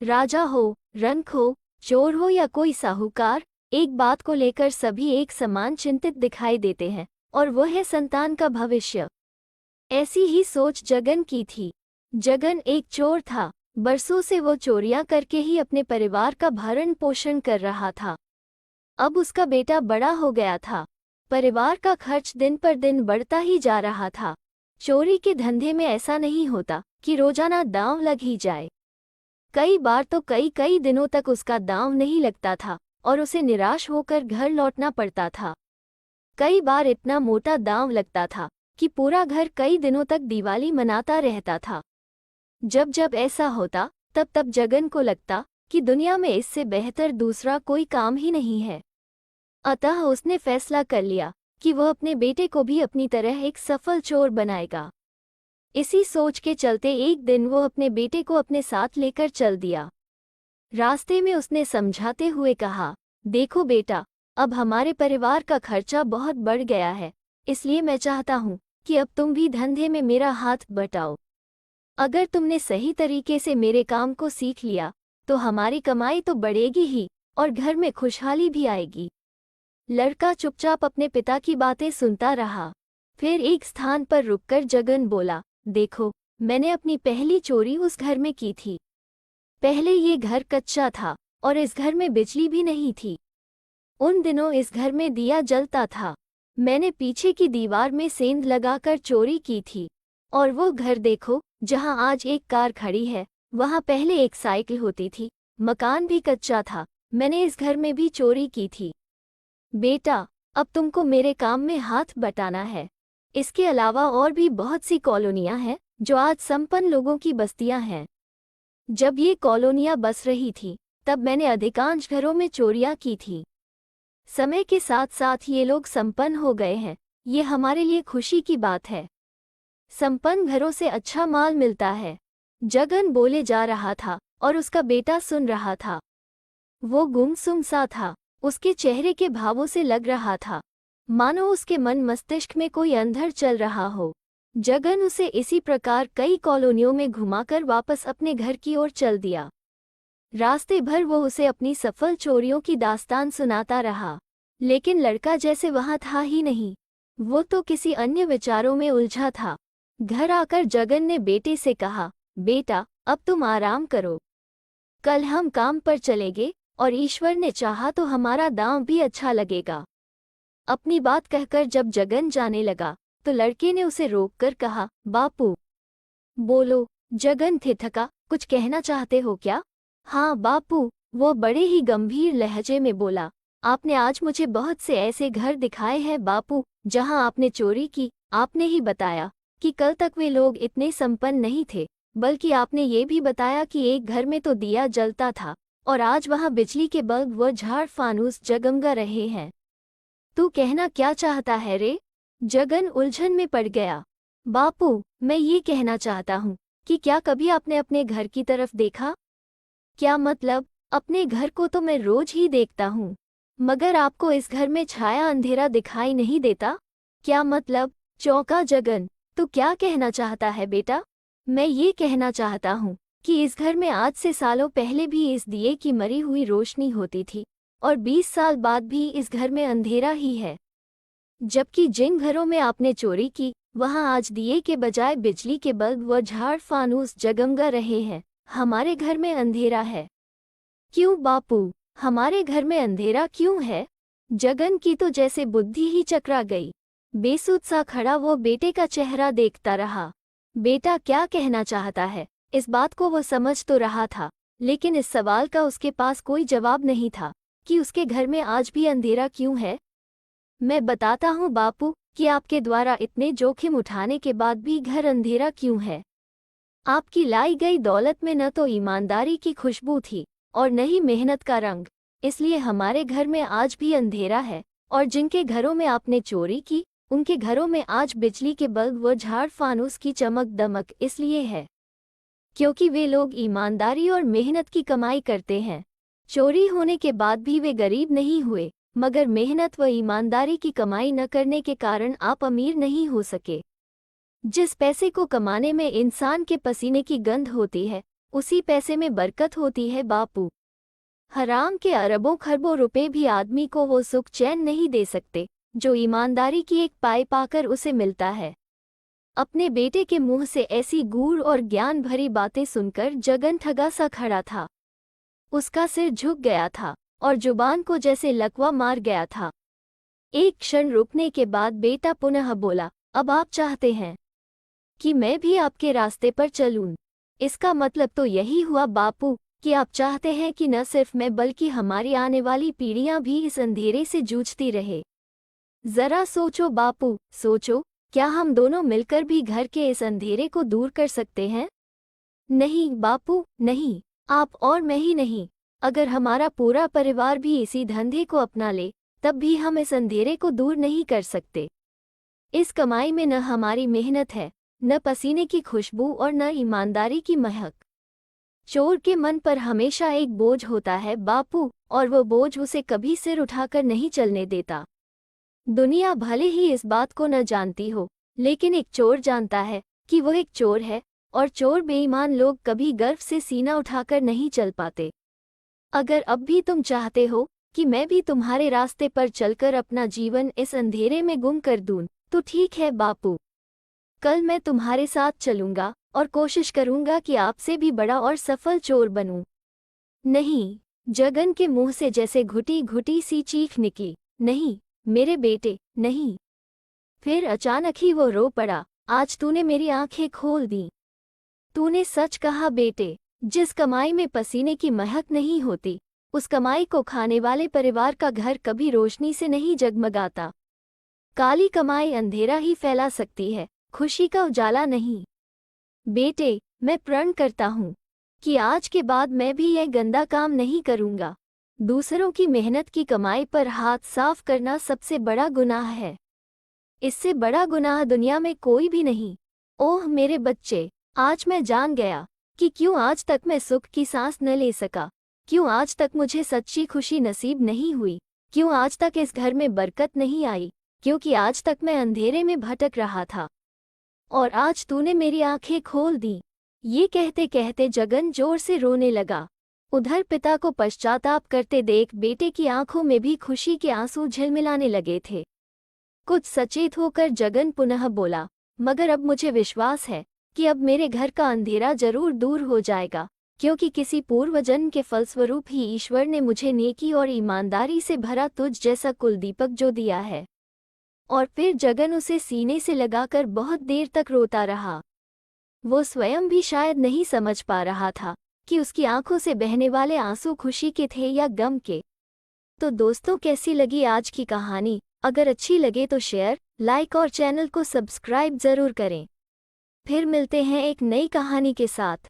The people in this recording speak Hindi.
राजा हो, रंक हो, चोर हो या कोई साहूकार, एक बात को लेकर सभी एक समान चिंतित दिखाई देते हैं, और वो है संतान का भविष्य। ऐसी ही सोच जगन की थी। जगन एक चोर था। बरसों से वो चोरियां करके ही अपने परिवार का भरण पोषण कर रहा था। अब उसका बेटा बड़ा हो गया था। परिवार का खर्च दिन पर दिन बढ़ता ही जा रहा था। चोरी के धंधे में ऐसा नहीं होता कि रोजाना दांव लग ही जाए। कई बार तो कई कई दिनों तक उसका दांव नहीं लगता था और उसे निराश होकर घर लौटना पड़ता था। कई बार इतना मोटा दांव लगता था कि पूरा घर कई दिनों तक दिवाली मनाता रहता था। जब जब ऐसा होता तब तब जगन को लगता कि दुनिया में इससे बेहतर दूसरा कोई काम ही नहीं है। अतः उसने फैसला कर लिया कि वह अपने बेटे को भी अपनी तरह एक सफल चोर बनाएगा। इसी सोच के चलते एक दिन वो अपने बेटे को अपने साथ लेकर चल दिया। रास्ते में उसने समझाते हुए कहा, देखो बेटा, अब हमारे परिवार का खर्चा बहुत बढ़ गया है, इसलिए मैं चाहता हूँ कि अब तुम भी धंधे में मेरा हाथ बटाओ। अगर तुमने सही तरीके से मेरे काम को सीख लिया तो हमारी कमाई तो बढ़ेगी ही और घर में खुशहाली भी आएगी। लड़का चुपचाप अपने पिता की बातें सुनता रहा। फिर एक स्थान पर रुककर जगन बोला, देखो, मैंने अपनी पहली चोरी उस घर में की थी। पहले ये घर कच्चा था और इस घर में बिजली भी नहीं थी। उन दिनों इस घर में दिया जलता था। मैंने पीछे की दीवार में सेंध लगाकर चोरी की थी। और वो घर देखो, जहां आज एक कार खड़ी है, वहां पहले एक साइकिल होती थी। मकान भी कच्चा था। मैंने इस घर में भी चोरी की थी। बेटा, अब तुमको मेरे काम में हाथ बटाना है। इसके अलावा और भी बहुत सी कॉलोनियां हैं जो आज संपन्न लोगों की बस्तियां हैं। जब ये कॉलोनियां बस रही थी तब मैंने अधिकांश घरों में चोरियां की थी। समय के साथ साथ ये लोग संपन्न हो गए हैं। ये हमारे लिए खुशी की बात है। संपन्न घरों से अच्छा माल मिलता है। जगन बोले जा रहा था और उसका बेटा सुन रहा था। वो गुमसुम सा था। उसके चेहरे के भावों से लग रहा था मानो उसके मन मस्तिष्क में कोई अंधर चल रहा हो। जगन उसे इसी प्रकार कई कॉलोनियों में घुमाकर वापस अपने घर की ओर चल दिया। रास्ते भर वो उसे अपनी सफल चोरियों की दास्तान सुनाता रहा, लेकिन लड़का जैसे वहां था ही नहीं। वो तो किसी अन्य विचारों में उलझा था। घर आकर जगन ने बेटे से कहा, बेटा, अब तुम आराम करो। कल हम काम पर चलेंगे और ईश्वर ने चाहा तो हमारा दांव भी अच्छा लगेगा। अपनी बात कहकर जब जगन जाने लगा तो लड़के ने उसे रोककर कहा, बापू। बोलो। जगन थिठका, कुछ कहना चाहते हो क्या? हाँ बापू, वो बड़े ही गंभीर लहजे में बोला, आपने आज मुझे बहुत से ऐसे घर दिखाए हैं बापू जहां आपने चोरी की। आपने ही बताया कि कल तक वे लोग इतने संपन्न नहीं थे, बल्कि आपने ये भी बताया कि एक घर में तो दिया जलता था और आज वहां बिजली के बल्ब व झाड़ फानूस जगमगा रहे हैं। तू कहना क्या चाहता है रे? जगन उलझन में पड़ गया। बापू, मैं ये कहना चाहता हूँ कि क्या कभी आपने अपने घर की तरफ देखा? क्या मतलब? अपने घर को तो मैं रोज ही देखता हूँ, मगर आपको इस घर में छाया अंधेरा दिखाई नहीं देता? क्या मतलब? चौंका जगन। तू क्या कहना चाहता है बेटा? मैं ये कहना चाहता हूँ कि इस घर में आज से सालों पहले भी इस दिए की मरी हुई रोशनी होती थी और 20 साल बाद भी इस घर में अंधेरा ही है। जबकि जिन घरों में आपने चोरी की वहां आज दिए के बजाय बिजली के बल्ब व झाड़ फानूस जगमगा रहे हैं। हमारे घर में अंधेरा है। क्यों बापू, हमारे घर में अंधेरा क्यों है? जगन की तो जैसे बुद्धि ही चकरा गई। बेसुध सा खड़ा वो बेटे का चेहरा देखता रहा। बेटा क्या कहना चाहता है, इस बात को वो समझ तो रहा था, लेकिन इस सवाल का उसके पास कोई जवाब नहीं था कि उसके घर में आज भी अंधेरा क्यों है। मैं बताता हूँ बापू कि आपके द्वारा इतने जोखिम उठाने के बाद भी घर अंधेरा क्यों है। आपकी लाई गई दौलत में न तो ईमानदारी की खुशबू थी और न ही मेहनत का रंग, इसलिए हमारे घर में आज भी अंधेरा है। और जिनके घरों में आपने चोरी की उनके घरों में आज बिजली के बल्ब व झाड़ फानूस की चमक दमक इसलिए है क्योंकि वे लोग ईमानदारी और मेहनत की कमाई करते हैं। चोरी होने के बाद भी वे गरीब नहीं हुए, मगर मेहनत व ईमानदारी की कमाई न करने के कारण आप अमीर नहीं हो सके। जिस पैसे को कमाने में इंसान के पसीने की गंध होती है उसी पैसे में बरकत होती है बापू। हराम के अरबों खरबों रुपए भी आदमी को वो सुख चैन नहीं दे सकते जो ईमानदारी की एक पाई पाकर उसे मिलता है। अपने बेटे के मुंह से ऐसी गूढ़ और ज्ञान भरी बातें सुनकर जगन ठगा सा खड़ा था। उसका सिर झुक गया था और जुबान को जैसे लकवा मार गया था। एक क्षण रुकने के बाद बेटा पुनः बोला, अब आप चाहते हैं कि मैं भी आपके रास्ते पर चलूं? इसका मतलब तो यही हुआ बापू कि आप चाहते हैं कि न सिर्फ मैं बल्कि हमारी आने वाली पीढ़ियां भी इस अंधेरे से जूझती रहे। जरा सोचो बापू, सोचो, क्या हम दोनों मिलकर भी घर के इस अंधेरे को दूर कर सकते हैं? नहीं बापू, नहीं, आप और मैं ही नहीं, अगर हमारा पूरा परिवार भी इसी धंधे को अपना ले तब भी हम इस अंधेरे को दूर नहीं कर सकते। इस कमाई में न हमारी मेहनत है, न पसीने की खुशबू और न ईमानदारी की महक। चोर के मन पर हमेशा एक बोझ होता है बापू, और वो बोझ उसे कभी सिर उठाकर नहीं चलने देता। दुनिया भले ही इस बात को न जानती हो, लेकिन एक चोर जानता है कि वो एक चोर है, और चोर बेईमान लोग कभी गर्व से सीना उठाकर नहीं चल पाते। अगर अब भी तुम चाहते हो कि मैं भी तुम्हारे रास्ते पर चलकर अपना जीवन इस अंधेरे में गुम कर दूं, तो ठीक है बापू, कल मैं तुम्हारे साथ चलूंगा और कोशिश करूंगा कि आपसे भी बड़ा और सफल चोर बनूं। नहीं, जगन के मुंह से जैसे घुटी घुटी सी चीख निकली, नहीं मेरे बेटे, नहीं। फिर अचानक ही वो रो पड़ा, आज तूने मेरी आंखें खोल दी। तूने सच कहा बेटे, जिस कमाई में पसीने की महक नहीं होती, उस कमाई को खाने वाले परिवार का घर कभी रोशनी से नहीं जगमगाता। काली कमाई अंधेरा ही फैला सकती है, खुशी का उजाला नहीं। बेटे, मैं प्रण करता हूँ कि आज के बाद मैं भी यह गंदा काम नहीं करूँगा। दूसरों की मेहनत की कमाई पर हाथ साफ करना सबसे बड़ा गुनाह है। इससे बड़ा गुनाह दुनिया में कोई भी नहीं। ओह मेरे बच्चे, आज मैं जान गया कि क्यों आज तक मैं सुख की सांस न ले सका, क्यों आज तक मुझे सच्ची खुशी नसीब नहीं हुई, क्यों आज तक इस घर में बरकत नहीं आई, क्योंकि आज तक मैं अंधेरे में भटक रहा था और आज तूने मेरी आंखें खोल दी। ये कहते कहते जगन जोर से रोने लगा। उधर पिता को पश्चाताप करते देख बेटे की आंखों में भी खुशी के आंसू झिलमिलाने लगे थे। कुछ सचेत होकर जगन पुनः बोला, मगर अब मुझे विश्वास है कि अब मेरे घर का अंधेरा जरूर दूर हो जाएगा, क्योंकि किसी पूर्वजन्म के फलस्वरूप ही ईश्वर ने मुझे नेकी और ईमानदारी से भरा तुझ जैसा कुलदीपक जो दिया है। और फिर जगन उसे सीने से लगाकर बहुत देर तक रोता रहा। वो स्वयं भी शायद नहीं समझ पा रहा था कि उसकी आंखों से बहने वाले आंसू खुशी के थे या गम के। तो दोस्तों, कैसी लगी आज की कहानी? अगर अच्छी लगे तो शेयर, लाइक और चैनल को सब्सक्राइब जरूर करें। फिर मिलते हैं एक नई कहानी के साथ।